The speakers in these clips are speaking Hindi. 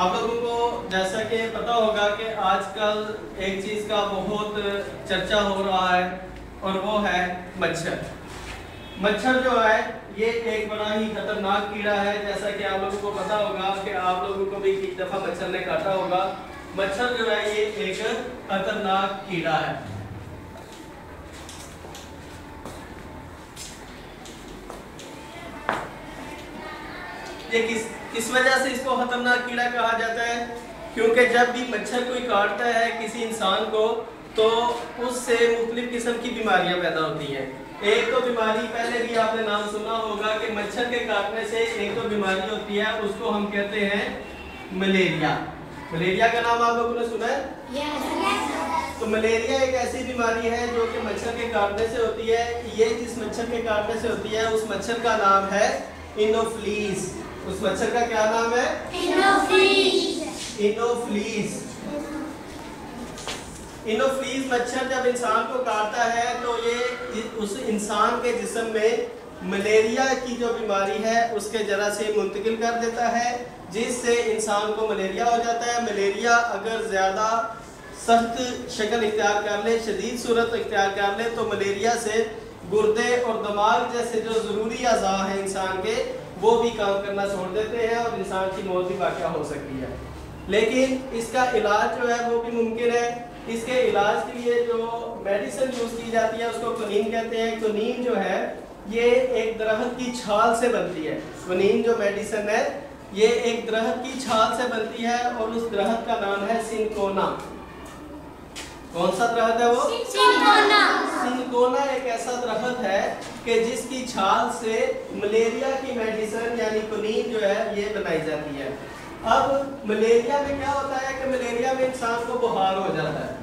आप लोगों को जैसा कि पता होगा कि आजकल एक चीज़ का बहुत चर्चा हो रहा है और वो है मच्छर। मच्छर जो है ये एक बड़ा ही खतरनाक कीड़ा है। जैसा कि आप लोगों को पता होगा कि आप लोगों को भी एक दफ़ा मच्छर ने काटा होगा। मच्छर जो है ये एक खतरनाक कीड़ा है। ये किस वजह से इसको खतरनाक कीड़ा कहा जाता है? क्योंकि जब भी मच्छर कोई काटता है किसी इंसान को तो उससे मुख्तलिफ किस्म की बीमारियां पैदा होती हैं। एक तो बीमारी पहले भी आपने नाम सुना होगा कि मच्छर के काटने से एक तो बीमारी होती है, उसको हम कहते हैं मलेरिया। मलेरिया का नाम आप लोगों ने सुना है? yes. तो मलेरिया एक ऐसी बीमारी है जो कि मच्छर के काटने से होती है। ये जिस मच्छर के काटने से होती है उस मच्छर का नाम है इनोफ्लीस। उस मच्छर का क्या नाम है? इनोफ्लीस। इनोफ्लीस मच्छर जब इंसान को काटता है तो ये उस इंसान के जिस्म में मलेरिया की जो बीमारी है उसके जरासीम मुंतकिल कर देता है, जिससे इंसान को मलेरिया हो जाता है। मलेरिया अगर ज़्यादा सख्त शक्ल इख्तियार कर ले, शदीद सूरत इख्तियार कर ले, तो मलेरिया से गुर्दे और दिमाग जैसे जो ज़रूरी अज़ा हैं इंसान के वो भी काम करना छोड़ देते हैं और इंसान की मौत भी वाक़या हो सकती है। लेकिन इसका इलाज जो है वो भी मुमकिन है। इसके इलाज के लिए जो मेडिसिन यूज़ की जाती है उसको क्विनीन कहते हैं। क्विनीन जो है ये एक दरख्त की छाल से बनती है। क्विनीन जो मेडिसिन है ये एक दरख्त की छाल से बनती है और उस दरख्त का नाम है सिनकोना। कौन सा दरख्त है वो? सिनकोना। सिनकोना एक ऐसा दरख्त है कि जिसकी छाल से मलेरिया की मेडिसिन यानी क्विनीन जो है ये बनाई जाती है। अब मलेरिया में क्या होता है कि मलेरिया में इंसान को बुखार हो जाता है।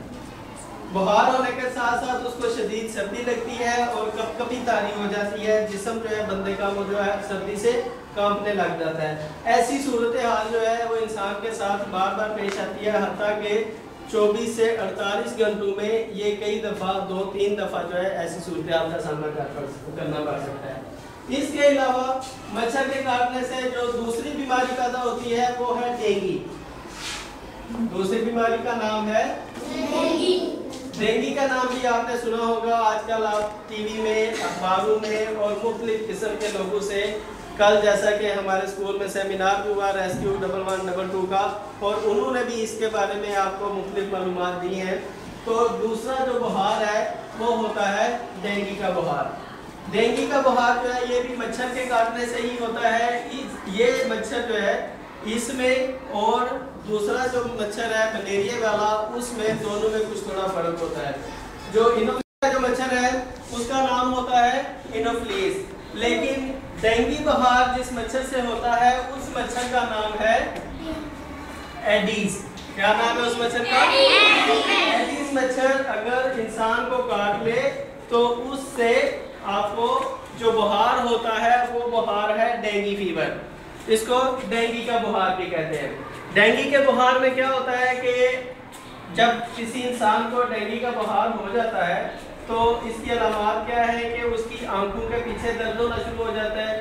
बुखार होने के साथ साथ उसको शदीद सर्दी लगती है और कपकपी तारी हो जाती है। जिस्म जो है बंदे का वो जो है सर्दी से कांपने लग जाता है। ऐसी सूरत हाल जो है वो इंसान के साथ बार बार पेश आती है, हत्ता के 24 से 48 घंटों में ये कई दफ़ा 2-3 दफ़ा जो है ऐसी सूरत हाल का सामना करना पड़ सकता है। इसके अलावा मच्छर के काटने से जो दूसरी बीमारी पैदा होती है वो है डेंगू। दूसरी बीमारी का नाम है डेंगू का नाम भी आपने सुना होगा। आजकल आप टीवी में, अखबारों में और मुख्तलिफ किस्म के लोगों से, कल जैसा कि हमारे स्कूल में सेमिनार भी हुआ रेस्क्यू 111-2 का, और उन्होंने भी इसके बारे में आपको मुख्तलिफ मालूमात दी हैं। तो दूसरा जो बुखार है वो होता है डेंगू का बुखार। डेंगू का बुखार जो है ये भी मच्छर के काटने से ही होता है। ये मच्छर जो है इसमें और दूसरा जो मच्छर है मलेरिया वाला उसमें दोनों में कुछ थोड़ा फर्क होता है। जो इनोफ्लीस जो मच्छर है उसका नाम होता है इनोफ्लीस, लेकिन डेंगू बुखार जिस मच्छर से होता है उस मच्छर का नाम है एडीज। क्या नाम है उस मच्छर का? एडीज मच्छर अगर इंसान को काट ले तो उससे आपको जो बुखार होता है वो बुखार है डेंगू फीवर। इसको डेंगू का बुखार भी कहते हैं। डेंगू के बुखार में क्या होता है कि जब किसी इंसान को डेंगू का बुखार हो जाता है तो इसकी अलामत क्या है कि उसकी आंखों के पीछे दर्द होना शुरू हो जाता है,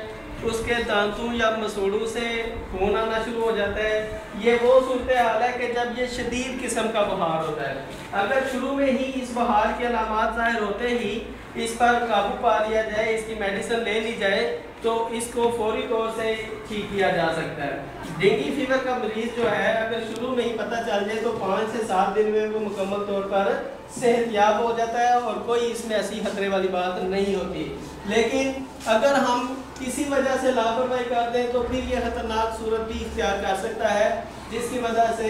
उसके दांतों या मसूड़ों से खून आना शुरू हो जाता है। ये वो सूरत हाल है कि जब ये शदीद किस्म का बुखार होता है। अगर शुरू में ही इस बुखार के अलामत ज़ाहिर होते ही इस पर काबू पा लिया जाए, इसकी मेडिसिन ले ली जाए तो इसको फौरी तौर से ठीक किया जा सकता है। डेंगू फीवर का मरीज जो है अगर शुरू में ही पता चल जाए तो 5 से 7 दिन में वो मुकम्मल तौर पर सेहतयाब हो जाता है और कोई इसमें ऐसी खतरे वाली बात नहीं होती। लेकिन अगर हम किसी वजह से लापरवाही कर दें तो फिर ये खतरनाक सूरत भी इख्तियार कर सकता है, जिसकी वजह से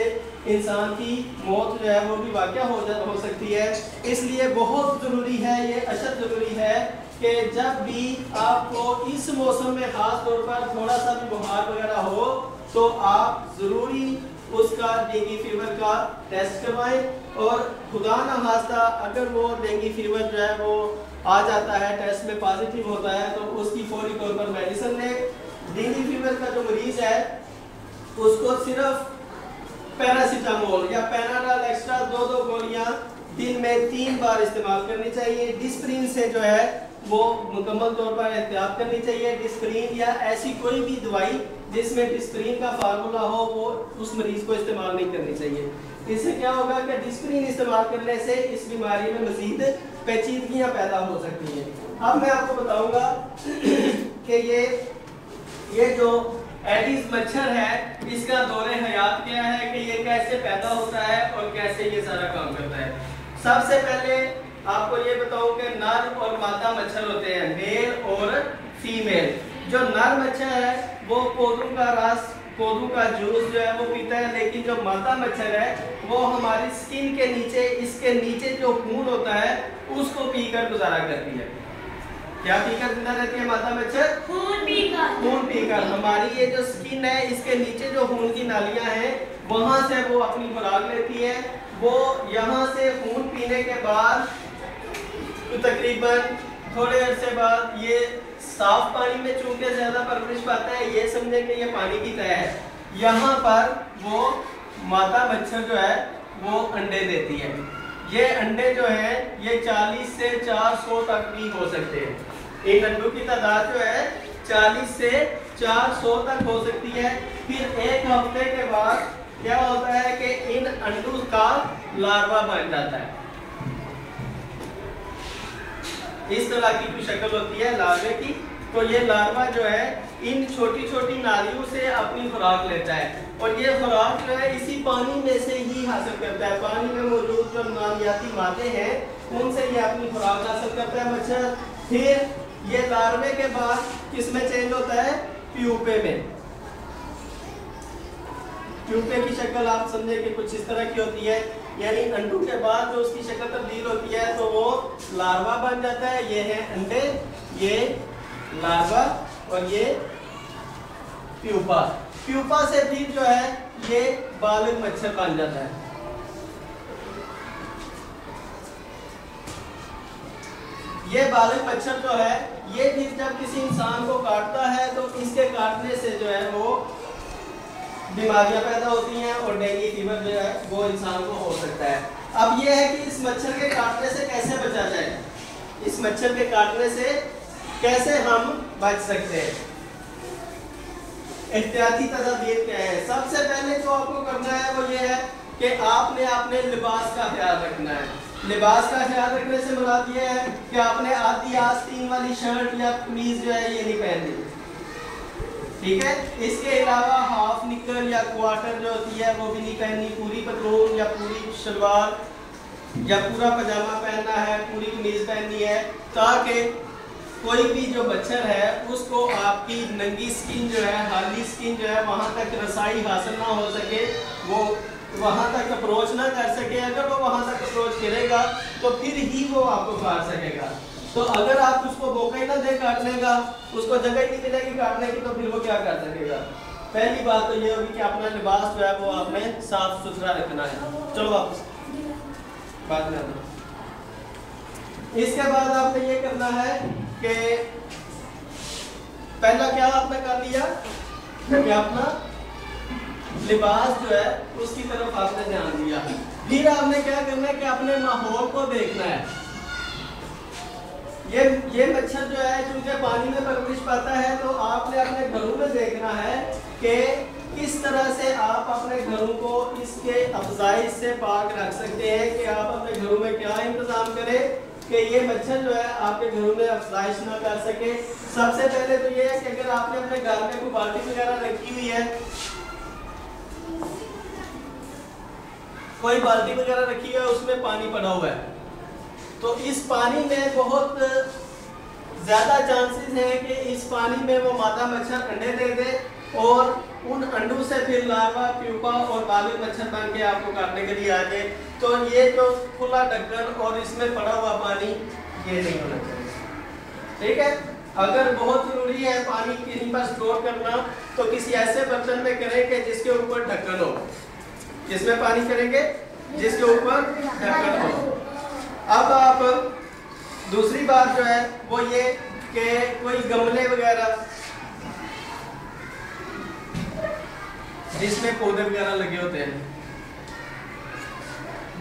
इंसान की मौत जो है वो भी वाक़या हो सकती है। इसलिए बहुत ज़रूरी है, ये अशद ज़रूरी है कि जब भी आपको इस मौसम में ख़ास तौर पर थोड़ा सा भी बुखार वगैरह हो तो आप ज़रूरी उसका डेंगू फीवर का टेस्ट करवाएं। और खुदा न खास्ता अगर वो डेंगू फीवर जो है वो आ जाता है, टेस्ट में पॉजिटिव होता है, तो उसकी फौरी तौर पर मेडिसिन लें। डेंगू फीवर का जो मरीज़ है उसको सिर्फ पैरासीटामोल या पैनाडोल एक्स्ट्रा 2-2 गोलियां दिन में 3 बार इस्तेमाल करनी चाहिए। डिस्प्रिन से जो है वो मुकम्मल तौर पर एहतियात करनी चाहिए। डिस्प्रिन या ऐसी कोई भी दवाई जिसमें डिस्प्रिन का फार्मूला हो वो उस मरीज को इस्तेमाल नहीं करनी चाहिए। इससे क्या होगा कि डिस्प्रिन इस्तेमाल करने से इस बीमारी में मजीद पेचीदगियाँ पैदा हो सकती हैं। अब मैं आपको बताऊंगा कि ये जो एडिस मच्छर है इसका दौरे हयात क्या है, कि ये कैसे पैदा होता है और कैसे ये सारा काम करता है। सबसे पहले आपको ये बताऊं कि नर और मादा मच्छर होते हैं, मेल और फीमेल। जो नर मच्छर है वो पौधों का रस, पौधों का जूस जो है वो पीता है, लेकिन जो मादा मच्छर है वो हमारी स्किन के नीचे, इसके नीचे जो खून होता है उसको पीकर गुजारा करती है। क्या पीकर जिंदा रहती है मादा मच्छर? खून पीकर। खून पीकर हमारी ये जो स्किन है इसके नीचे जो खून की नालियां हैं वहां से वो अपनी खुराक लेती है। वो यहाँ से खून पीने के बाद तो तकरीबन थोड़े अरसे बाद ये साफ पानी में चूंकि ज्यादा परवरिश पाता है, ये समझे कि ये पानी की तह है, यहाँ पर वो मादा मच्छर जो है वो अंडे देती है। ये अंडे जो है ये 40 से 400 तक भी हो सकते हैं। इन अंडों की तादाद जो है 40 से 400 तक हो सकती है। फिर 1 हफ्ते के बाद क्या होता है कि इन अंडों का लार्वा बन जाता है। इस तरह की कोई शक्ल होती है लार्वे की। तो ये लार्वा जो है इन छोटी छोटी नालियों से अपनी खुराक लेता है और ये खुराक जो है इसी पानी में से ही हासिल करता है। पानी में मौजूद जो नामियाती मादे हैं उनसे ये अपनी खुराक हासिल करता है मच्छर। फिर ये लार्वे के बाद किसमें चेंज होता है? प्यूपे में। प्यूपे की शक्ल आप समझे कि कुछ इस तरह की होती है, यानी अंडों के बाद जो उसकी शक्ल तब्दील होती है तो वो लार्वा बन जाता है। ये है अंडे, ये लार्वा और ये प्यूपा। प्यूपा से फिर जो है ये बालिग मच्छर बन जाता है। ये बालिग मच्छर जो है ये फिर जब किसी इंसान को काटता है तो इसके काटने से जो है वो बीमारियां पैदा होती हैं और डेंगू फीवर जो है वो इंसान को हो सकता है। अब ये है कि इस मच्छर के काटने से कैसे बचा जाए, इस मच्छर के काटने से कैसे हम बच सकते हैं, एहतियाती तदाबीर क्या है। सबसे पहले जो आपको करना है वो ये है कि आपने अपने लिबास का ख्याल रखना है। लिबास का ख्याल रखने से मुराद ये है कि आपने आधी आस्तीन वाली शर्ट या कमीज जो है ये नहीं पहननी, ठीक है। इसके अलावा हाफ निकर या क्वार्टर जो होती है वो भी नहीं पहननी। पूरी पतलून या पूरी शलवार या पूरा पजामा पहनना है, पूरी कमीज पहननी है, ताकि कोई भी जो मच्छर है उसको आपकी नंगी स्किन जो है, हाली स्किन जो है वहाँ तक रसाई हासिल ना हो सके, वो वहाँ तक अप्रोच ना कर सके। अगर वो वहाँ तक अप्रोच करेगा तो फिर ही वो आपको काट सकेगा। तो अगर आप उसको मौका ही ना दे काटने का, उसको जगह ही नहीं मिलेगी काटने की, तो फिर वो क्या कर सकेगा। पहली बात तो ये होगी कि अपना लिबास जो है वो आपने साफ सुथरा रखना है। चलो वापस बाद में आना। इसके बाद आपने ये करना है कि पहला क्या आपने कर लिया कि अपना लिबास जो है उसकी तरफ आपने ध्यान दिया। फिर आपने क्या करना है कि अपने माहौल को देखना है। ये मच्छर जो है क्योंकि पानी में परवरिश पाता है, तो आपने अपने घरों में देखना है कि किस तरह से आप अपने घरों को इसके अफजाइश से पाक रख सकते हैं। कि आप अपने घरों में क्या इंतजाम करें कि ये मच्छर जो है आपके घरों में अफजाइश ना कर सके। सबसे पहले तो ये है कि अगर आपने अपने घर में कोई बाल्टी वगैरह रखी हुई है, कोई बाल्टी वगैरह रखी है उसमें पानी पड़ा हुआ है, तो इस पानी में बहुत ज़्यादा चांसेस हैं कि इस पानी में वो मादा मच्छर अंडे दे दे और उन अंडों से फिर लार्वा, प्यूपा और बालिग मच्छर बन के आपको काटने के लिए आ जाए। तो ये जो खुला ढक्कन और इसमें पड़ा हुआ पानी ये नहीं होना चाहिए, ठीक है। अगर बहुत ज़रूरी है पानी कहीं पर स्टोर करना तो किसी ऐसे बर्तन में करें कि जिसके ऊपर ढक्कन हो। किसमें पानी करेंगे? जिसके ऊपर ढक्कन हो। अब आप दूसरी बात जो है वो ये कि कोई गमले वगैरह जिसमें पौधे वगैरह लगे होते हैं,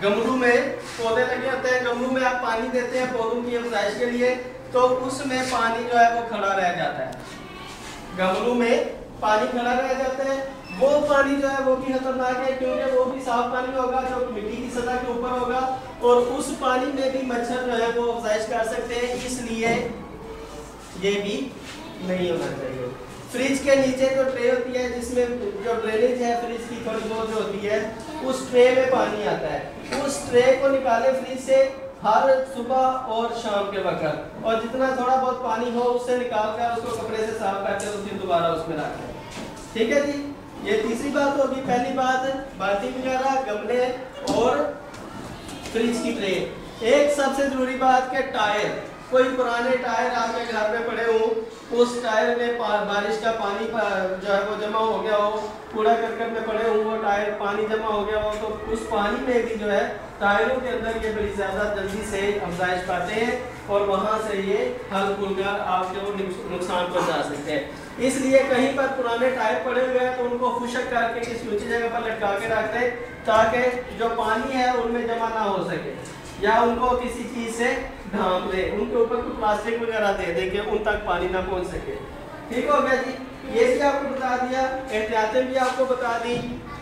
गमलों में पौधे लगे होते हैं, गमलों में आप पानी देते हैं पौधों की अफजाइश के लिए, तो उसमें पानी जो है वो खड़ा रह जाता है। गमलों में पानी खड़ा रह जाता है, वो पानी जो है वो भी खतरनाक है, क्योंकि वो भी साफ पानी होगा जो मिट्टी की सतह के ऊपर होगा, और उस पानी में भी मच्छर जो है वो अफजाइश कर सकते हैं, इसलिए ये भी नहीं होना चाहिए। फ्रिज के नीचे जो ट्रे होती है, जिसमें जो ड्रेनेज है फ्रिज की थोड़ी बहुत जो होती है, उस ट्रे में पानी आता है, उस ट्रे को निकाले फ्रिज से हर सुबह और शाम के वक्त, और जितना थोड़ा बहुत पानी हो उससे निकाल कर उसको कपड़े से साफ करके तो फिर दोबारा उसमें रखें। ठीक है जी, ये तीसरी बात होगी। पहली बात बाल्टी वगैरह, गमले और फ्रिज की ट्रे। एक सबसे जरूरी बात के टायर, कोई पुराने टायर आपके घर में पड़े हो, उस टायर में बारिश का पानी जो है वो जमा हो गया हो, कूड़ा करकट में पड़े हो वो टायर पानी जमा हो गया हो, तो उस पानी में भी जो है टायरों के अंदर ये बड़ी ज़्यादा जल्दी से अफजाइश पाते हैं और वहाँ से ये हल खुलकर आपको नुकसान पहुँचा सकते हैं। इसलिए कहीं पर पुराने टायर पड़े हुए हैं तो उनको खुशक करके किसी ऊंची जगह पर लटका के रखते हैं, ताकि जो पानी है उनमें जमा ना हो सके, या उनको किसी चीज़ से ढांप दे, उनके ऊपर कोई प्लास्टिक वगैरह दे दे कि उन तक पानी ना पहुंच सके। ठीक हो गया जी, ये भी आपको बता दिया, एहतियातें भी आपको बता दी,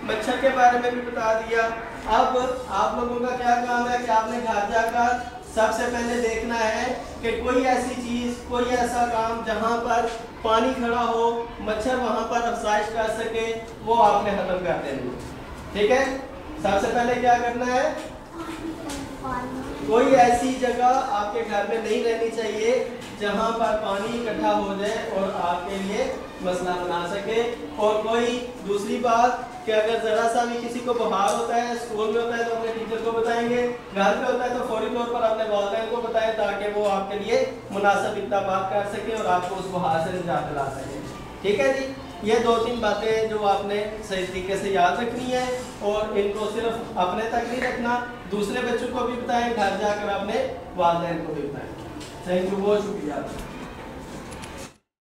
मच्छर के बारे में भी बता दिया। अब आप लोगों का क्या काम है कि आपने घर जाकर सबसे पहले देखना है कि कोई ऐसी चीज़, कोई ऐसा काम जहाँ पर पानी खड़ा हो, मच्छर वहाँ पर अफजाइश कर सके, वो आपने खत्म कर देना। ठीक है, सबसे पहले क्या करना है, कोई ऐसी जगह आपके घर में नहीं रहनी चाहिए जहां पर पानी इकट्ठा हो जाए और आपके लिए मसला बना सके। और कोई दूसरी बात कि अगर ज़रा सा भी किसी को बुखार होता है, स्कूल में होता है तो अपने टीचर को बताएंगे, घर पे होता है तो फौरी तौर पर अपने वालिदैन को बताएं, ताकि वो आपके लिए मुनासिब इक़दामात कर सकें और आपको उस बुखार से निजात दिला सकें। ठीक है जी, ये 2-3 बातें जो आपने सही तरीके से याद रखनी है, और इनको सिर्फ अपने तक नहीं रखना, दूसरे बच्चों को भी बताएं, घर जाकर अपने वालिदैन को भी बताएं। थैंक यू, बहुत शुक्रिया।